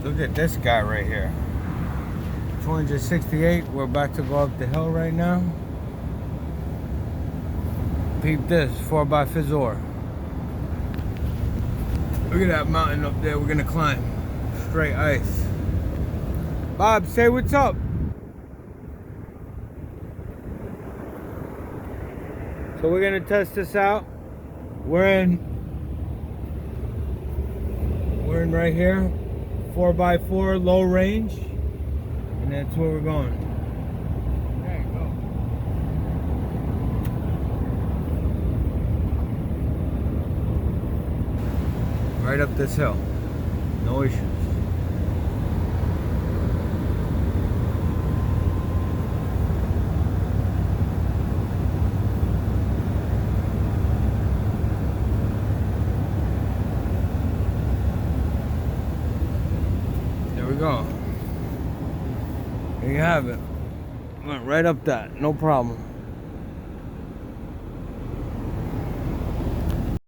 Look at this guy right here. 268. We're about to go up the hill right now. Peep this, 4x4. Look at that mountain up there we're gonna climb. Straight ice. Bob, say what's up. So we're gonna test this out. We're in right here, 4x4 low range, and that's where we're going. There you go. Right up this hill, no issues. There we go. There you have it. Went right up that, no problem.